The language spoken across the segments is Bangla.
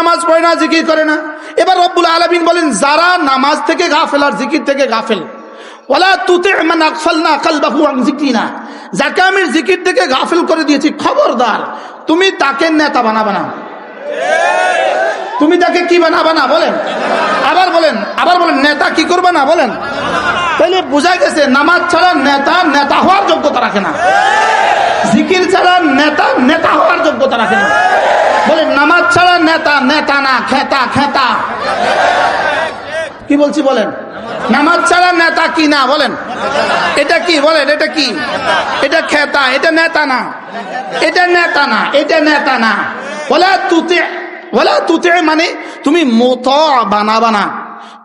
নামাজ পড়ে না, জিকির করে না। এবার রব্বুল আলামিন বলেন, যারা নামাজ থেকে গাফেল আর জিকির থেকে গাফেল, ওয়ালা তুতি মান আগফালনা কলবাহু আন যিকরিনা, যাকে আমি জিকির থেকে গাফেল করে দিয়েছি, খবরদার তুমি তাকে নেতা বানাবে না। তুমি তাকে কি বানাবে না বলেন? আবার বলেন নেতা কি করবে না বলেন? তাহলে বোঝা গেছে নামাজ ছাড়া নেতা হওয়ার যোগ্যতা রাখে না, জিকির ছাড়া নেতা হওয়ার যোগ্যতা রাখে না। বলেন নামাজ ছাড়া নেতা না, খেতা। কি বলছি বলেন? নামাজ ছাড়া নেতা কি না বলেন? এটা কি বলেন? এটা কি? এটা খেতা, এটা নেতা না, এটা নেতা না। ওয়ালা তুতি মানে তুমি মুতা বানাবা না,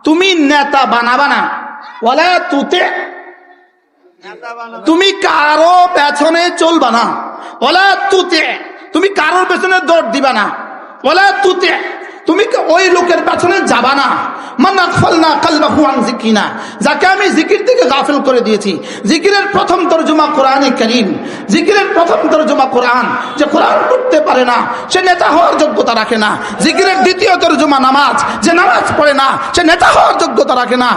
তুমি নেতা বানাবা না। ওয়ালা তুতি, তুমি কারো পেছনে চলবা না। ওয়ালা তুতি, তুমি কারোর পেছনে দৌড় দিবা না। ওয়ালা তুতি, তুমি ওই লোকের পেছনে যাবা না। মান আগফালনা কলবাহু আন যিকরিনা, যাকে আমি জিকির থেকে গাফিল করে দিয়েছি। জিকিরের প্রথম তরজমা কোরআনে কারীম, জিকিরের প্রথম তরজমা কোরআন। যে কোরআন পড়তে পারে না সে নেতা হওয়ার যোগ্যতা রাখে না। জিকিরের দ্বিতীয় তরজমা নামাজ, যে নামাজ পড়ে না সে নেতা হওয়ার যোগ্যতা রাখে না।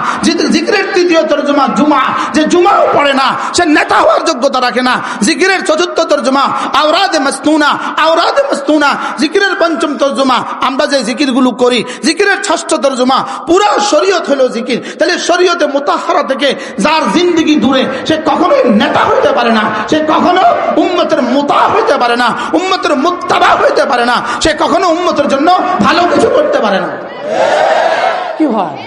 জিকিরের তৃতীয় তরজমা জুমা, যে জুমাও পড়ে না সে নেতা হওয়ার যোগ্যতা রাখে না। জিকিরের চতুর্থ তরজমা আওরাদে মাসনুনা, জিকিরের পঞ্চম তরজমা আমরা যে জিকিরগুলো করি। জিকিরের ষষ্ঠ তরজমা পুরা শরীয়ত হলো জিকির। তাহলে শরীয়তে মুতাহহারা থেকে যার জিন্দেগি দূরে, সে কখনোই নেতা হইতে পারে না, সে কখনো উম্মতের মুতা হইতে পারে না, উম্মতের মুত্তাবা হইতে পারে না, সে কখনো উম্মতের জন্য ভালো কিছু করতে পারে না। কি হয়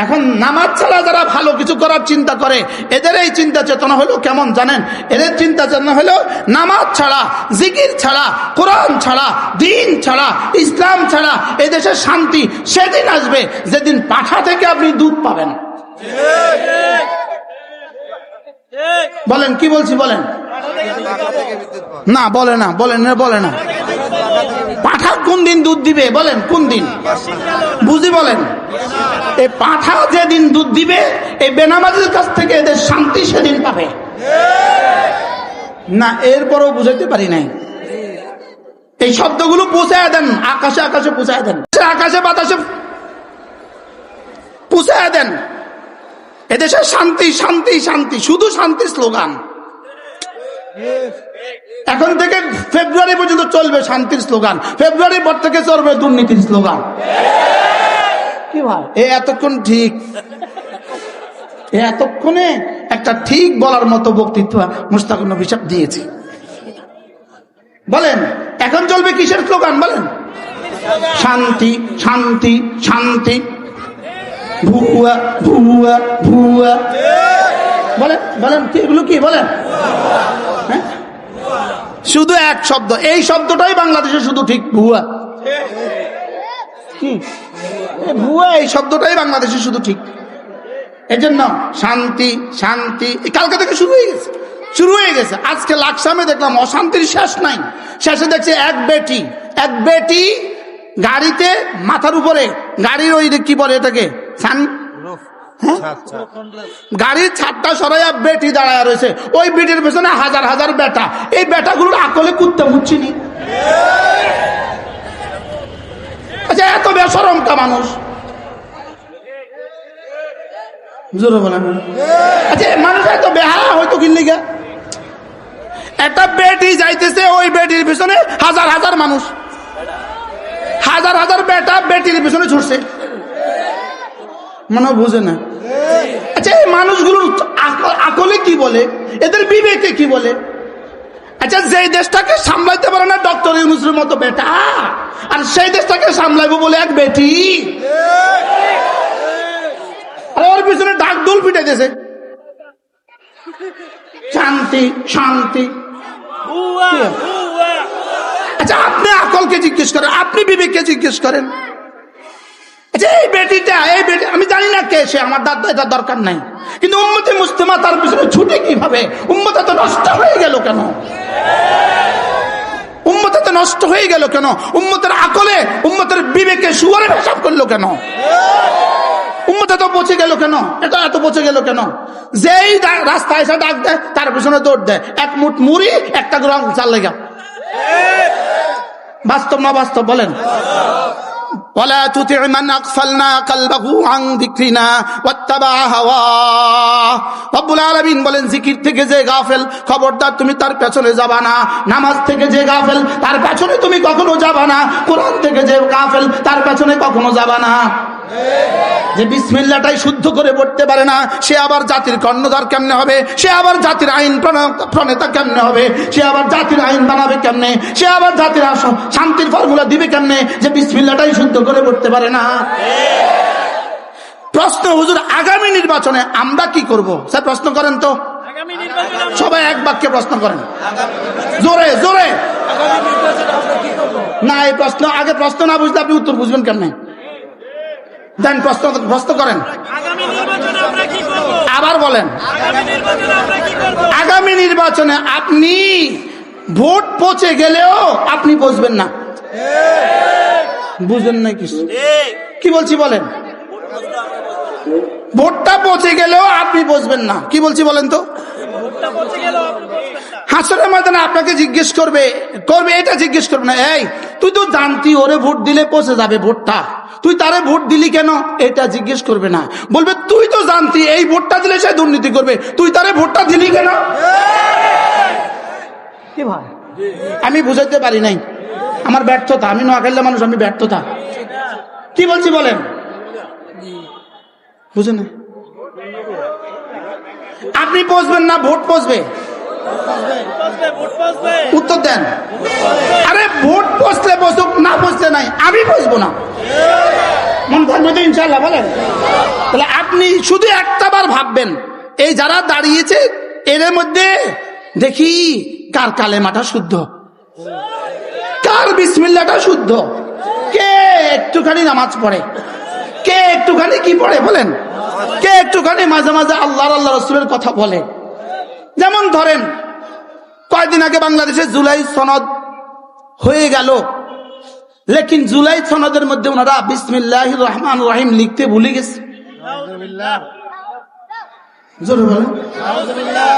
এখন নামাজ ছাড়া যারা ভালো কিছু করার চিন্তা করে, এদের এই চিন্তা চেতনা হলো কেমন জানেন? এদের চিন্তা চেতনা হলো নামাজ ছাড়া, জিকির ছাড়া, কোরআন ছাড়া, দিন ছাড়া, ইসলাম ছাড়া এদেশে শান্তি সেদিন আসবে যেদিন পাঠা থেকে আপনি দুধ পাবেন। বলেন কি বলছি বলেন? না বলে না। পাঠা কোন দিন দুধ দিবে বলেন? কোন দিন বুঝি বলেন? এই পাঠা যেদিন দুধ দিবে, এই বেনামাজের কাছ থেকে এদের শান্তি সেদিন পাবে না। এরপরও বুঝাইতে পারি নাই। এই শব্দগুলো পৌঁছায় দেন, আকাশে পৌঁছায় দেন, আকাশে বাতাসে পৌঁছায় দেন। এদেশে শান্তি, শুধু শান্তি স্লোগান। এখন থেকে ফেব্রুয়ারি পর্যন্ত চলবে শান্তির স্লোগান, ফেব্রুয়ারি পর থেকে চলবে দুর্নীতির স্লোগান। কি ভাই এতক্ষণ ঠিক, এতক্ষণে একটা ঠিক বলার মতো বক্তৃত্ব মুশতাকুর নবী সাহেব দিয়েছে। বলেন এখন চলবে কিসের স্লোগান বলেন? শান্তি। ভুয়া বলেন এগুলো কি বলেন? হ্যাঁ, শুধু এক শব্দ, এই শব্দটাই বাংলাদেশে শুধু ঠিক, ভুয়া। কি ভুয়া? এই শব্দটাই বাংলাদেশে শুধু ঠিক। এই জন্য শান্তি কালকে থেকে শুরু হয়ে গেছে। আজকে লাকসামে দেখলাম অশান্তির শেষ নাই। শেষে দেখছি এক বেটি গাড়িতে মাথার উপরে গাড়ির ওই কি বলে এটাকে, গাড়ির ছাদটা সরাইয়া বেটি দাঁড়ায় রয়েছে। ওই বেটির পেছনে হাজার বেটা। এই বেটাগুলোর আকলে কুত্তে মুচ্ছিনি। আচ্ছা এত বেশরমটা মানুষ, আচ্ছা মানুষ এত বেহায়া হয়তো কিনলিগা। একটা বেটি যাইতেছে, ওই বেটির পিছনে হাজার মানুষ, হাজার বেটা বেটির পিছনে ছুটছে, মনে বুঝে না। আচ্ছা এই মানুষগুলোর আকলে কি বলে, এদের বিবেকে কি বলে? আচ্ছা যেই দেশটাকে সামলাইতে পারে না ডক্টর ইউনূসের মতো বেটা, আর সেই দেশটাকে সামলাইবো বলে এক বেটি, আর ওর পিছনে ডাকডোল পিটাইতেছে শান্তি। আচ্ছা আপনি আকলকে জিজ্ঞেস করেন, আপনি বিবেককে জিজ্ঞেস করেন। আচ্ছা এই বেটি আমি জানি না কে সে, আমার এটা দরকার নাই, কিন্তু উম্মতে মুসলিমা তার পিছনে ছুটে কিভাবে? উম্মত এত নষ্ট হয়ে গেল কেন? উম্মতের আকলে, উম্মতের বিবেকে শুয়ারে পেশাব করলো কেন? উম্মত এত পচে গেল কেন? এটা এত পচে গেল কেন? যেই রাস্তায় এসে ডাক দেয় তার পিছনে দৌড় দেয়, এক মুঠ মুড়ি একটা গ্রাম চাল লেগা। বাস্তব না বাস্তব বলেন? ওয়ালা তুতি' মান আগফালনা কলবাহু আন যিকরিনা ওয়াত্তাবা হাওয়া। রব্বুল আলামিন বলেন, জিকির থেকে যে গাফেল, খবরদার তুমি তার পেছনে যাবা না। নামাজ থেকে যে গাফেল, তার পেছনে তুমি কখনো যাবা না। কোরআন থেকে যে গাফেল, তার পেছনে কখনো যাবা না। যে বিসমিল্লাহটাই শুদ্ধ করে পড়তে পারে না, সে আবার জাতির কর্ণধার কেমনে হবে? সে আবার জাতির আইন প্রণেতা কেমনে হবে? সে আবার জাতির আইন বানাবে কেমনে? সে আবার জাতির শান্তির ফর্মুলা দিবে কেমনে, যে বিসমিল্লাহটাই শুদ্ধ করে পড়তে পারে না? প্রশ্ন, হুজুর আগামী নির্বাচনে আমরা কি করব? স্যার প্রশ্ন করেন তো, সবাই এক বাক্যে প্রশ্ন করেন, জোরে জোরে। না, এই প্রশ্ন আগে প্রশ্ন না বুঝলে আপনি উত্তর বুঝবেন কেমনে? দেন প্রশ্ন করেন, আবার বলেন। আগামী নির্বাচনে আপনি ভোট পচে গেলেও আপনি বুঝবেন না। বুঝেন না কিছু? কি বলছি বলেন? ভোটটা পচে গেলেও আপনি বুঝবেন না। কি বলছি বলেন তো? হাসরের ময়দানে আপনাকে জিজ্ঞেস করবে, এটা জিজ্ঞেস করবে না, এই তুই তো জানতি ওরে ভোট দিলে পচে যাবে ভোটটা, তুই তারে ভোট দিলি কেন? এটা জিজ্ঞেস করবে না। বলবে তুই তো জানতি এই ভোটটা দিলে সে দুর্নীতি করবে, তুই তারে ভোটটা দিলি কেন? কি ভাই, আমি বুঝাইতে পারি নাই, আমার ব্যর্থতা। আমি নোয়াখালীর মানুষ, আমি ব্যর্থতা। কি বলছি বলেন? বুঝে না? আপনি পৌঁছবেন না, ভোট পৌঁছবে। উত্তর দেন। আরে ভোট পৌঁছলে পৌঁছুক, না পৌঁছলে নাই, আমি পৌঁছবো না। মন থাকবে তো ইনশাল্লাহ? বলেন। তাহলে আপনি শুধু একটা বার ভাববেন, এই যারা দাঁড়িয়েছে এর মধ্যে দেখি কার কালেমাটা শুদ্ধ, কার বিসমিল্লাহটা শুদ্ধ, কে একটুখানি নামাজ পড়ে, কে একটুখানি কি পড়ে বলেন, কে একটুখানি মাঝে মাঝে আল্লাহ আল্লাহ রসুলের কথা বলে। যেমন ধরেন কয়েকদিন আগে বাংলাদেশে জুলাই সনদ হয়ে গেল, লেকিন জুলাই সনদের মধ্যে ওনারা বিসমিল্লাহির রহমানির রহিম লিখতে ভুলে গেছে।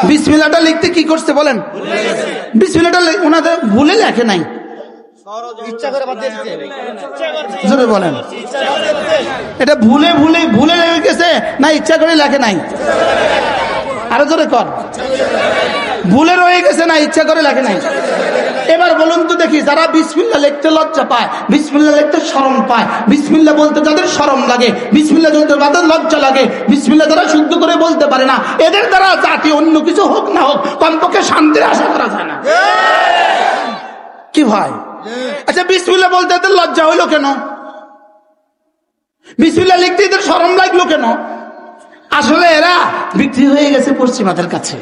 বিসমিল্লাহটা লিখতে কি করছে বলেন? বিসমিল্লাহটা ওনাদের ভুলে লেখে নাই, জোরে বলেন। এটা ভুলে ভুলে ভুলে লেগে গেছে না ইচ্ছা করে লেখে নাই? আরো জোরে কর। ভুলে রয়ে গেছে না ইচ্ছা করে লেখে নাই? এবার বলুন তো দেখি, যারা বিসমিল্লাহ লিখতে লজ্জা পায়, বিসমিল্লাহ লিখতে শরম পায়, বিসমিল্লাহ বলতে যাদের শরম লাগে, বিসমিল্লাহ বলতে যাদের লজ্জা লাগে, বিসমিল্লাহ যারা শুদ্ধ করে বলতে পারে না, এদের দ্বারা জাতি অন্য কিছু হোক না হোক কমপক্ষে শান্তির আশা করা যায় না। কি ভাই? আচ্ছা, বিসমিল্লাহ বলতে এদের লজ্জা হইলো কেন? বিসমিল্লাহ লিখতে এদের শরম লাগলো কেন? আসলে এরা বিক্রি হয়ে গেছে পশ্চিমাদের কাছে।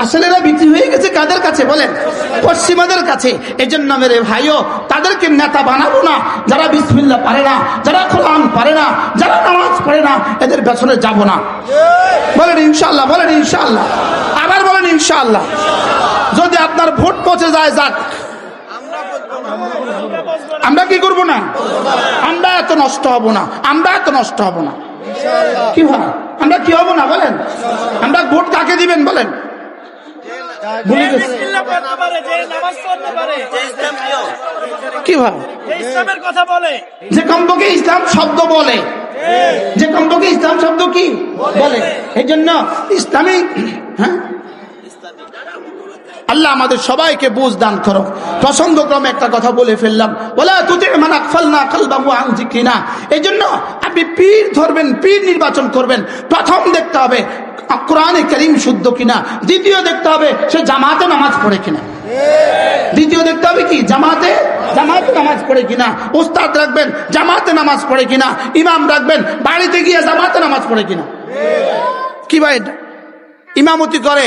আসলে এরা বিক্রি হয়ে গেছে কাদের কাছে বলেন? পশ্চিমাদের কাছে। এই জন্য মেরে ভাইও, তাদেরকে নেতা বানাবো না যারা বিসমিল্লাহ পারে না, যারা কোরআন পারে না, যারা নামাজ পড়ে না, এদের পেছনে যাব না। বলেন ইনশাআল্লাহ, বলেন ইনশাআল্লাহ, আবার বলেন ইনশাআল্লাহ। যদি আপনার ভোট পচে যায়, যাক, আমরা কি করব না? আমরা এত নষ্ট হব না, আমরা এত নষ্ট হব না। কি ভাই, আমরা কি হব না বলেন? আমরা ভোট কাকে দিবেন বলেন? কি ভাই, যে কমপক্ষে ইসলাম শব্দ বলে, যে কমপক্ষে ইসলাম শব্দ কি বলে, এই জন্য ইসলামিক, হ্যাঁ, আল্লাহ আমাদের সবাইকে বুঝ দান করো। প্রসঙ্গক্রমে একটা কথা বলে ফেললাম, ওয়ালা তুতি' মান আগফালনা কলবাহু আন যিকরিনা। এই জন্য আপনি পীর ধরবেন, পীর নির্বাচন করবেন, প্রথম দেখতে হবে কোরআনে কারীম শুদ্ধ কিনা, দ্বিতীয় দেখতে হবে সে জামাতে নামাজ পড়ে কিনা, দ্বিতীয় দেখতে হবে কি জামাতে নামাজ পড়ে কিনা, উস্তাদ রাখবেন জামাতে নামাজ পড়ে কিনা, ইমাম রাখবেন বাড়িতে গিয়ে জামাতে নামাজ পড়ে কিনা। কি ভাই, ইমামতি করে,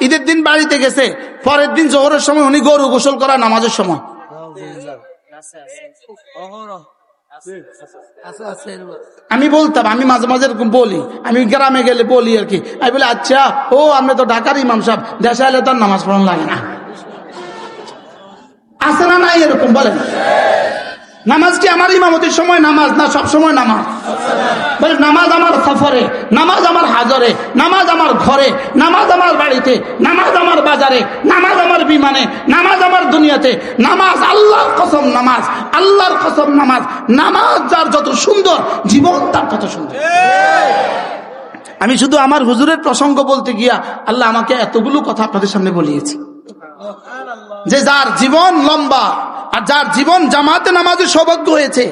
ঈদের দিন বাড়িতে গেছে, পরের দিন জোহরের সময় উনি গরু গোসল করা নামাজের সময়। আমি বলতাম, আমি মাঝে মাঝে এরকম বলি, আমি গ্রামে গেলে বলি আর কি, আমি বলি আচ্ছা ও আমরা তো ঢাকার ইমাম সাহেব, দেশে এলে তার নামাজ পড়ানো লাগে না, আছে না নাই এরকম বলেন? নামাজ কি আমার ইমামতির সময় নামাজ না সব সময় নামাজ? বলে নামাজ আমার সফরে, নামাজ আমার হাজরে, নামাজ আমার ঘরে, নামাজ আমার বাড়িতে, নামাজ আমার বাজারে, নামাজ আমার বিমানে, নামাজ আমার দুনিয়াতে। নামাজ আল্লাহর কসম, নামাজ আল্লাহর কসম, নামাজ নামাজ যার যত সুন্দর জীবন তার তত সুন্দর। আমি শুধু আমার হুজুরের প্রসঙ্গ বলতে গিয়া আল্লাহ আমাকে এতগুলো কথা আপনাদের সামনে বলিয়েছে যে যার জীবন লম্বা আর যার জীবন জামাতে নামাজের সৌভাগ্য হয়েছে,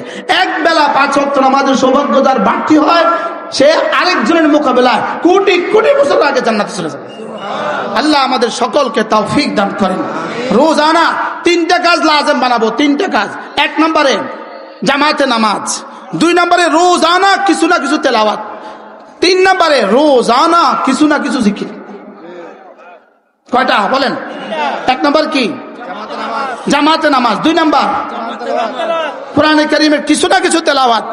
এক বেলা 5 ওয়াক্ত নামাজের সৌভাগ্য যার বাড়তি হয়, সে আরেকজনের মোকাবেলায় কোটি কোটি বছর আগে জান্নাতে চলে যাবে। আল্লাহ আমাদের সকলকে তৌফিক দান করেন। রোজানা 3টা কাজ লাজেম বানাবো, 3টা কাজ। 1 নম্বরে জামাতে নামাজ, 2 নম্বরে রোজানা কিছু না কিছু তেলাওয়াত, 3 নম্বরে রোজানা কিছু না কিছু জিকির। কয়টা বলেন? 1 নম্বর কি? জামাতে নামাজ। 2 নম্বর কোরআনে কারীমের কিছু না কিছু তেলাওয়াত।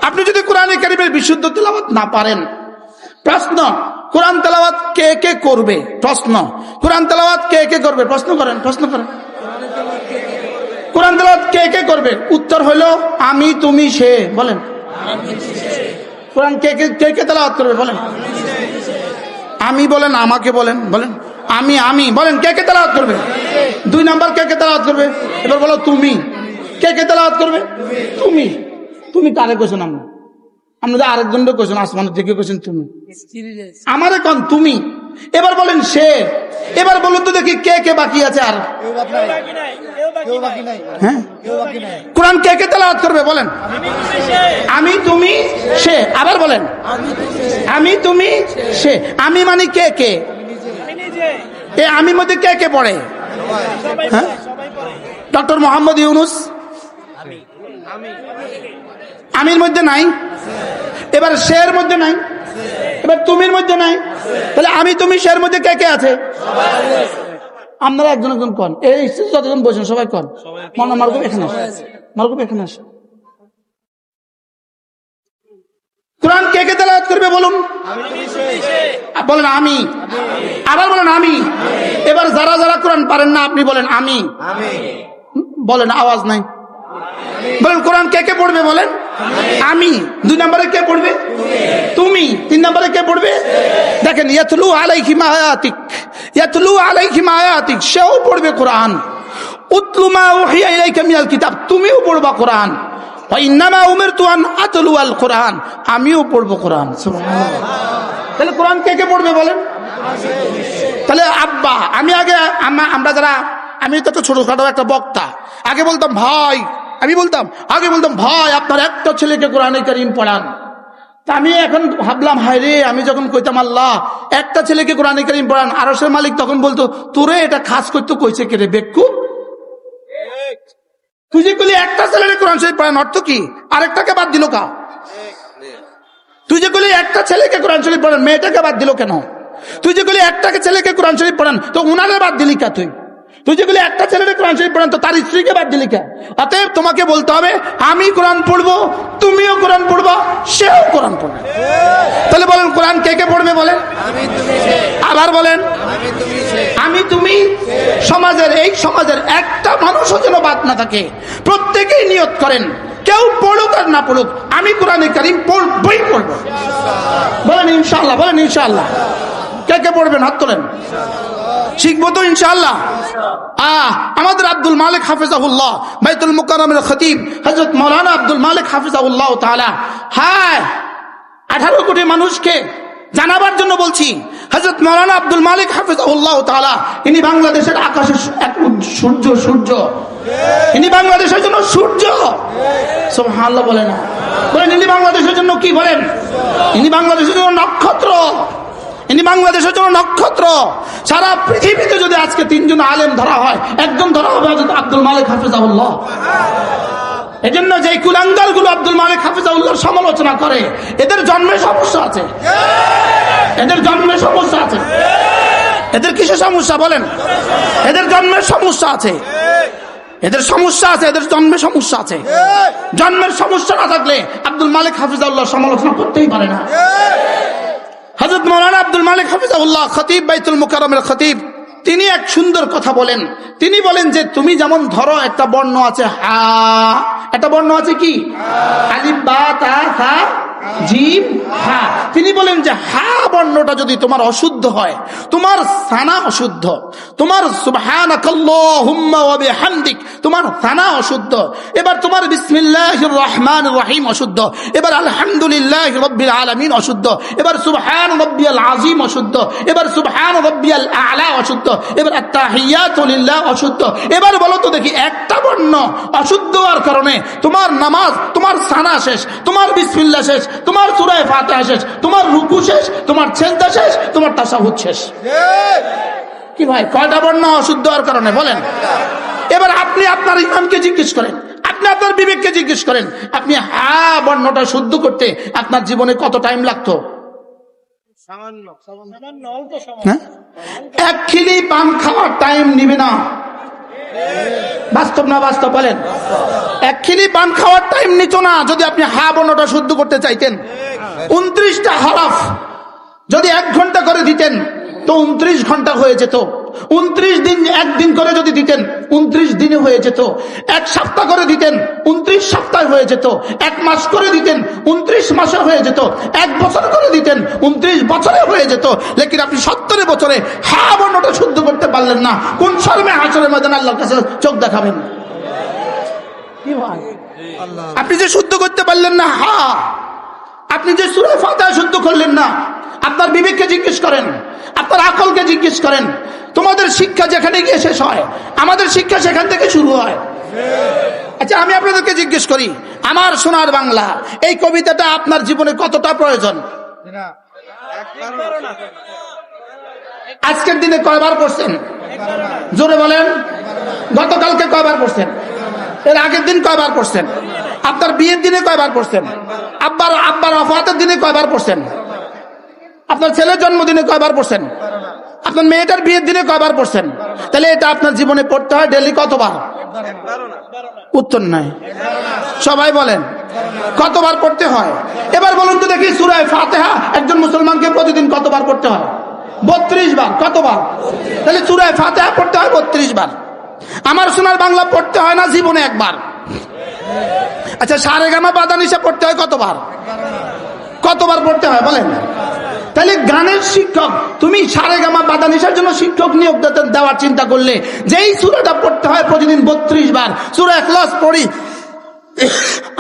আপনি যদি কোরআনে কারীমের বিশুদ্ধ তেলাওয়াত না পারেন, প্রশ্ন কোরআন তেলাওয়াত কে কে করবে? প্রশ্ন কোরআন তেলাওয়াত কে কে করবে? প্রশ্ন করেন, প্রশ্ন করেন। কোরআন তেলাওয়াত কে কে করবে? উত্তর হলো আমি, তুমি, সে। বলেন কোরআন কে কে কে কে তেলাওয়াত করবে? বলেন আমি, বলেন আমাকে, বলেন বলেন আমি, আমি বলেন কে কে তেলাওয়াত করবে? 2 নাম্বার কে কে তেলাওয়াত করবে? এবার বলো তুমি। কে কে তেলাওয়াত করবে? তুমি। তুমি কারে কইছেন? আমরা যে আরেকজনকে কইছেন, আসমানের দিকে কইছেন তুমি, আমারে কোন তুমি। এবার বলেন সে। এবার বলুন তো দেখি কে কে বাকি আছে? আর হ্যাঁ, কোরআন কে কে তেলাওয়াত করবে? বলেন আমি, তুমি, সে। আবার বলেন আমি, তুমি, সে। আমি মানে কে কে? এ আমি মধ্যে কে কে পড়ে? হ্যাঁ, ডক্টর মোহাম্মদ ইউনুস আমির মধ্যে নাই, এবার শের মধ্যে নাই, এবার তুমির মধ্যে নাই। তাহলে আমি, তুমি, শের মধ্যে কে কে আছে? আপনারা একজন একজন কন। এই যতজন বসেন সবাই কন। মারগুব এখানে আসে, মারগুব এখানে আসে। কোরআন কে কে তেলাওয়াত করবে? বলুন বলেন আমি। আবার বলেন আমি। এবার যারা যারা কোরআন পারেন না আপনি বলেন আমি। বলেন আওয়াজ নাই। বলেন কোরআন কে কে পড়বে? বলেন আমি। 2 নম্বরে কে পড়বে? তুমি। 3 নম্বরে কে পড়বে? দেখেন ইয়াতলু আলাইহিম আয়াতিক, ইয়াতলু আলাইহিম আয়াতিক, সেও পড়বে কোরআন। উতলু মা উহিয়া ইলাইকা মিনাল কিতাব, তুমিও পড়বা কোরআন। ওয়া ইন্নামা উমিরতু আন আতলু আল কোরআন, আমিও পড়বো কোরআন। সুবহানাল্লাহ। তাহলে কোরআন কে কে পড়বে? বলেন তাহলে আব্বা। আমি আগে আমরা যারা, আমি তো ছোটখাটো একটা বক্তা, আগে বলতাম ভাই, আমি বলতাম আগে বলতাম ভাই আপনার একটা ছেলেকে কোরআনে কারীম পড়ান। তা আমি এখন ভাবলাম হায় রে, আমি যখন কইতাম আল্লাহ একটা ছেলেকে কোরআনে কারীম পড়ান, আরশের মালিক তখন বলতো তোরে এটা খাস করতে কইছে কে রে বেকুব? তুই যে কইলি একটা ছেলেকে কোরআন শরীফ পড়ান, অর্থ কি? আরেকটাকে বাদ দিল কা? তুই যে কইলি একটা ছেলেকে কোরআন শরীফ পড়ান, মেয়েটাকে বাদ দিল কেন? তুই যে কইলি একটাকে ছেলেকে কোরআন শরীফ পড়ান, তো উনারে বাদ দিলি কা? তুই যে বলি একটা ছেলেকে কোরআন শরীফ পড়ান, তো তার স্ত্রীকে বাদ দিলি কেন? অতএব তোমাকে বলতে হবে আমি কোরআন পড়বো, তুমিও কোরআন পড়বা, সেও কোরআন পড়বে। তাহলে বলেন কোরআন কে কে পড়বে? বলেন আবার বলেন আমি, তুমি। সমাজের, এই সমাজের একটা মানুষও যেন বাদ না থাকে। প্রত্যেকেই নিয়ত করেন, কেউ পড়ুক আর না পড়ুক, আমি কোরআনে কারীম পড়বই পড়বো। বলেন ইনশাআল্লাহ, বলেন ইনশাআল্লাহ। কে কে পড়বেন? হাত তোলেন। শিখবো তো ইনশাআল্লাহ। আমাদের আব্দুল মালিক হাফিজাহুল্লাহ, বাইতুল মুকাররমের খতিব হযরত মাওলানা আব্দুল মালিক হাফিজাহুল্লাহ তাআলা, হ্যাঁ 18 কোটি মানুষকে জানাবার জন্য বলছি, হযরত মাওলানা আব্দুল মালিক হাফিজাহুল্লাহ তাআলা ইনি বাংলাদেশের আকাশের এক সূর্য, সূর্য। ইনি বাংলাদেশের জন্য সূর্য। সুবহানাল্লাহ বলেন না? বলেন ইনি বাংলাদেশের জন্য কি? বলেন ইনি বাংলাদেশের জন্য নক্ষত্র। ইনি বাংলাদেশের জন্য নক্ষত্র। সারা পৃথিবীতে যদি আজকে 3 জন আলেম ধরা হয়, একজন ধরা হবে হযরত আব্দুল মালিক হাফিজাহুল্লাহ। এজন্য যে কুলাঙ্গার গুলো আব্দুল মালিক হাফিজাহুল্লাহর সমালোচনা করে, এদের জন্মে সমস্যা আছে, এদের জন্মে সমস্যা আছে। এদের কিসের সমস্যা? বলেন এদের জন্মের সমস্যা আছে, এদের সমস্যা আছে, এদের জন্মে সমস্যা আছে। জন্মের সমস্যা না থাকলে আব্দুল মালিক হাফিজাহুল্লাহ সমালোচনা করতেই পারে না। হযরত মাওলানা আব্দুল মালিক হাফিজাহুল্লাহ খতিব বাইতুল মুকাররমের খতিব, তিনি এক সুন্দর কথা বলেন। তিনি বলেন যে তুমি যেমন ধরো একটা বর্ণ আছে হা, একটা বর্ণ আছে কি আলিফ বা তা সা জিম হা। তিনি বলেন যে হা বর্ণটা যদি তোমার অশুদ্ধ হয়, তোমার সানা অশুদ্ধ, তোমার সুবহানাকাল্লাহুম্মা ওয়া বিহামদিক তোমার সানা অশুদ্ধ, এবার তোমার বিসমিল্লাহির রহমানির রহিম অশুদ্ধ, এবার আলহামদুলিল্লাহি রাব্বিল আলামিন অশুদ্ধ, এবার সুবহান রাব্বিয়াল আযীম অশুদ্ধ, এবার সুবহান রাব্বিয়াল আ'লা অশুদ্ধ, এবার আত-তাহিয়াতু লিল্লাহ অশুদ্ধ। এবার বলো তো দেখি, একটা বর্ণ অশুদ্ধ হওয়ার কারণে তোমার নামাজ, তোমার সানা শেষ, তোমার বিসমিল্লাহ শেষ, তোমার সূরা ফাতিহা শেষ, তোমার রুকু শেষ, তোমার সিজদা শেষ, তোমার তাশাহুদ শেষ। কি ভাই, কয়টা বর্ণ অশুদ্ধ হওয়ার কারণে বলেন? এবার আপনি আপনার ইমানকে জিজ্ঞেস করেন, আপনি আপনার বিবেককে জিজ্ঞেস করেন, আপনি হা বর্ণটা শুদ্ধ করতে আপনার জীবনে কত টাইম লাগতো? হ্যাঁ? এক খিলি পান খাওয়ার টাইম নিবে না। বাস্তব না বাস্তব বলেন? এক খিলি পান খাওয়ার টাইম নিত না যদি আপনি হা বর্ণটা শুদ্ধ করতে চাইতেন। 29টা হরফ যদি 1 ঘন্টা করে দিতেন তো 29 ঘন্টা হয়ে যেত। 29 দিন একদিন করে যদি দিতেন 29 দিনে হয়ে যেত। 1 সপ্তাহ করে দিতেন 29 সপ্তাহে হয়ে যেত। 1 মাস করে দিতেন 29 মাসে হয়ে যেত। 1 বছর করে দিতেন 29 বছরে হয়ে যেত। লেকিন আপনি 70 বছরে হা বর্ণটা শুদ্ধ করতে পারলেন না। কোন শর্মে হাসরের ময়দানে আল্লাহর কাছে চোখ দেখাবেন? আপনি যে শুদ্ধ করতে পারলেন না হা, আপনি যে সূরা ফাতিহা শুদ্ধ করলেন না, আপনার বিবেককে জিজ্ঞেস করেন, আপনার আকলকে জিজ্ঞেস করেন। তোমাদের শিক্ষা যেখানে গিয়ে শেষ হয়, আমাদের শিক্ষা সেখান থেকে শুরু হয়। আচ্ছা, আমি আপনাদেরকে জিজ্ঞেস করি, আমার সোনার বাংলা এই কবিতাটা আপনার জীবনে কতটা প্রয়োজন? আজকের দিনে কয়বার পড়ছেন? জোরে বলেন। গতকালকে কয়বার পড়ছেন? এর আগের দিন কয়বার পড়ছেন? আপনার বিয়ের দিনে কয়বার পড়ছেন? আব্বার ওফাতের দিনে কয়বার পড়ছেন? আপনার ছেলের জন্মদিনে কয়বার পড়ছেন? আপনার মেয়েটার বিয়ের দিনে কয়বার পড়ছেন? তাহলে এটা আপনার জীবনে পড়তে হয় ডেইলি কতবার? উত্তর নাই। সবাই বলেন কতবার পড়তে হয়? এবার বলুন তো দেখি, সূরা ফাতিহা একজন মুসলমানকে প্রতিদিন কতবার পড়তে হয়? 32 বার। কতবার? তাহলে সূরা ফাতিহা পড়তে হয় 32 বার। আমার সোনার বাংলা পড়তে হয় না জীবনে একবার? আচ্ছা, সারেগামা পাদানিসা পড়তে হয় কতবার? কতবার পড়তে হয় বলেন? তাহলে গানের শিক্ষক, তুমি সারেগামা পাদানিসার জন্য শিক্ষক নিয়োগ দেওয়ার চিন্তা করলে যেই সূরাটা পড়তে হয় প্রতিদিন 32 বার। সূরা ইখলাস পড়ি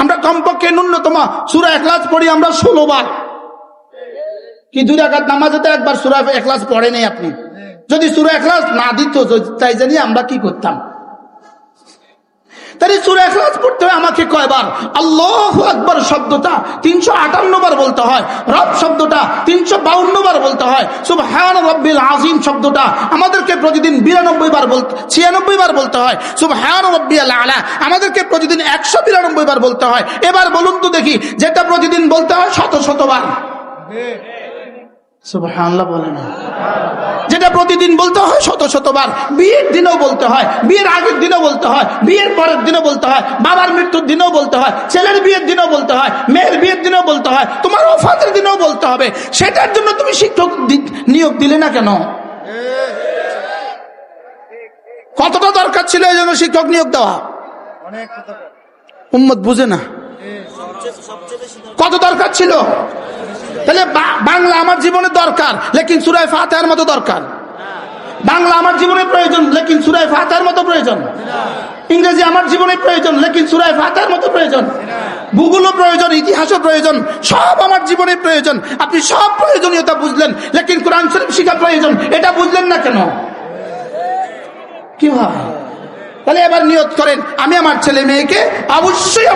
আমরা কমপক্ষে ন্যূনতম, সূরা ইখলাস পড়ি আমরা 16 বার। কি 2 রাকাত নামাজে তো একবার সূরা ইখলাস পড়েনি আপনি? যদি সূরা ইখলাস না দিত তাই জানি আমরা কি করতাম? তাহলে সূরা ইখলাস পড়তে হয় আমাকে কয়বার? আল্লাহু আকবার শব্দটা 358 বার বলতে হয়। রব শব্দটা 352 বার বলতে হয়। সুবহান রাব্বিল আযীম শব্দটা আমাদেরকে প্রতিদিন 92 বার 96 বার বলতে হয়। সুবহান রাব্বিয়াল আ'লা আমাদেরকে প্রতিদিন 192 বার বলতে হয়। এবার বলুন তো দেখি, যেটা প্রতিদিন বলতে হয় শত বার, সুবহানাল্লাহ বলেন না? যেটা প্রতিদিন বলতে হয় শত বার, বিয়ের দিনেও বলতে হয়, বিয়ের আগের দিনও বলতে হয়, বিয়ের পরের দিনও বলতে হয়, বাবার মৃত্যুর দিনেও বলতে হয়, ছেলের বিয়ের দিনেও বলতে হয়, মেয়ের বিয়ের দিনেও বলতে হয়, তোমার ওফাতের দিনেও বলতে হবে। সেটার জন্য তুমি শিক্ষক নিয়োগ দিলে না কেন? কতটা দরকার ছিল এই জন্য শিক্ষক নিয়োগ দেওয়া? উম্মত বুঝে না কত দরকার ছিল। তাহলে বাংলা আমার জীবনে দরকার, লেকিন সূরা ফাতিহার মতো দরকার। বাংলা আমার জীবনে প্রয়োজন, লেকিন সূরা ফাতিহার মতো প্রয়োজন। ইংরেজি আমার জীবনে প্রয়োজন, লেকিন সূরা ফাতিহার মতো প্রয়োজন। ভূগোলও প্রয়োজন, ইতিহাসও প্রয়োজন, সব আমার জীবনে প্রয়োজন। আপনি সব প্রয়োজনীয়তা বুঝলেন, লেকিন কোরআন শরীফ শিক্ষা প্রয়োজন, এটা বুঝলেন না কেন? কি হয়? তাহলে এবার নিয়ত করেন, আমি আমার ছেলে মেয়েকে অবশ্যই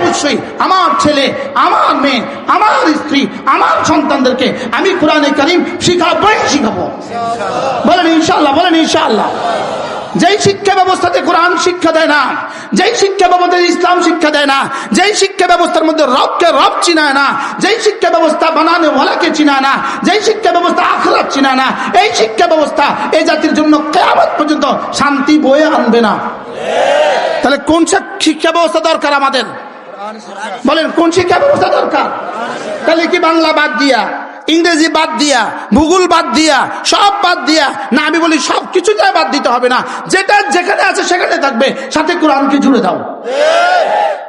আমার ছেলে, আমার মেয়ে, আমার স্ত্রী, আমার সন্তানদেরকে আমি কোরআনে কারীম শিখাবো। বলেন ইনশাআল্লাহ, বলেন ইনশাআল্লাহ। যেই শিক্ষা ব্যবস্থাতে কোরআন শিক্ষা দেয় না, যেই শিক্ষা ব্যবস্থাতে ইসলাম শিক্ষা দেয় না, যেই শিক্ষা ব্যবস্থার মধ্যে রবকে রব চিনায় না, যেই শিক্ষা ব্যবস্থা বানানে ওয়ালাকে চিনায় না, যেই শিক্ষা ব্যবস্থা আখিরাত চিনায় না, এই শিক্ষা ব্যবস্থা এই জাতির জন্য কিয়ামত পর্যন্ত শান্তি বয়ে আনবে না। তাহলে কোন শিক্ষা ব্যবস্থা দরকার আমাদের? বলেন কোন শিক্ষা ব্যবস্থা দরকার? তাহলে কি বাংলা বাদ দিয়া, ইংরেজি বাদ দিয়া, ভূগোল বাদ দিয়া, সব বাদ দিয়া, না আমি বলি সব কিছুটাই বাদ দিতে হবে না, যেটা যেখানে আছে সেখানে থাকবে, সাথে কোরআনকে জুড়ে দাও।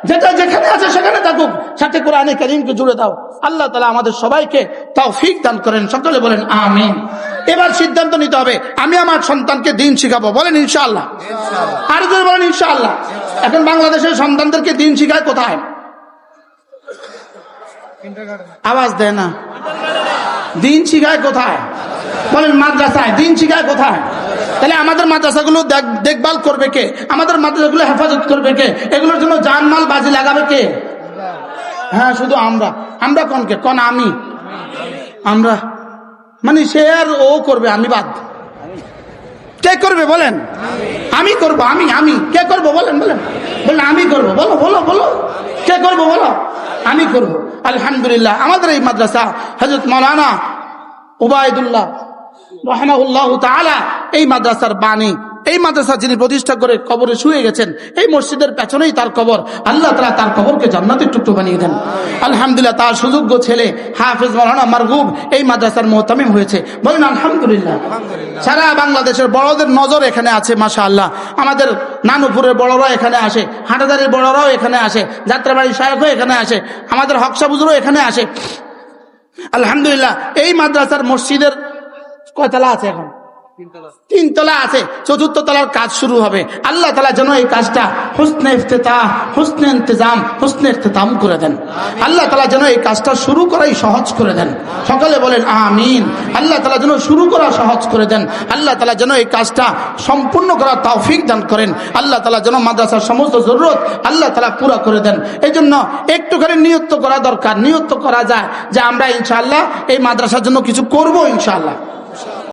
যেটা যেখানে আছে সেখানে থাকুক, সাথে কোরআনে কারীমকে জুড়ে দাও। আল্লাহ তাআলা আমাদের সবাইকে তৌফিক দান করেন, সকলে বলেন আমিন। এবার সিদ্ধান্ত নিতে হবে, আমি আমার সন্তানকে দিন শিখাবো, বলেন ইনশাআল্লাহ। আর যদি বলেন ইনশাআল্লাহ। এখন বাংলাদেশের সন্তানদেরকে দিন শিখায় কোথায়? আওয়াজ দেয় না। দিন শিখায় কোথায়? বলেন মাদ্রাসায়। দিন শিখায় কোথায়? তাহলে আমাদের মাদ্রাসাগুলো দেখভাল করবে কে? আমাদের মাদ্রাসাগুলো হেফাজত করবে কে? এগুলোর জন্য জানমাল বাজি লাগাবে কে? হ্যাঁ, শুধু আমরা। আমরা কোনকে? কোন আমি? আমরা মানে সে আর ও করবে, আমি বাদ। কে করবে বলেন? আমি করব। আমি কে করব বলেন? বলেন বলেন আমি করব। বলো বলো বলো, কে করব বলো? আমি করব। আলহামদুলিল্লাহ, আমাদের এই মাদ্রাসা হযরত মাওলানা উবাইদুল্লাহ রাহিমাহুল্লাহ তাআলা এই মাদ্রাসার বাণী, এই মাদ্রাসা যিনি প্রতিষ্ঠা করে কবরে শুয়ে গেছেন, এই মসজিদের পেছনেই তার কবর। আল্লাহ তাআলা তার কবরকে জান্নাতের টুকরো বানিয়ে দেন। আলহামদুলিল্লাহ, তার সুযোগ্য ছেলে হাফেজ মাওলানা মারগুব এই মাদ্রাসার মুহতামিম হয়েছে, বলেন আলহামদুলিল্লাহ। সারা বাংলাদেশের বড়দের নজর এখানে আছে, মাশাআল্লাহ। আমাদের নানুপুরের বড়রা এখানে আসে, হাটাদারির বড়রাও এখানে আসে, যাত্রাবাড়ির শায়খও এখানে আসে, আমাদের হকসা বুজুরও এখানে আসে। আলহামদুলিল্লাহ, এই মাদ্রাসার মসজিদের কয়তলা আছে? এখন 3 তলা আছে, 4th তলার কাজ শুরু হবে। আল্লাহ তাআলা যেন এই কাজটা হুসনে ইফতিতাহ, হুসনে ইন্তেজাম, হুসনে ইখতিতাম করে দেন। আল্লাহ তাআলা যেন এই কাজটা শুরু করাই সহজ করে দেন, সকলে বলেন আমিন। আল্লাহ তাআলা যেন শুরু করা সহজ করে দেন। আল্লাহ তাআলা যেন এই কাজটা সম্পূর্ণ করার তৌফিক দান করেন। আল্লাহ তাআলা যেন মাদ্রাসার সমস্ত জরুরত আল্লাহ তাআলা পুরা করে দেন। এই জন্য একটুখানি নিয়ত করা দরকার। নিয়ত করা যায় যে আমরা ইনশাআল্লাহ এই মাদ্রাসার জন্য কিছু করব ইনশাআল্লাহ।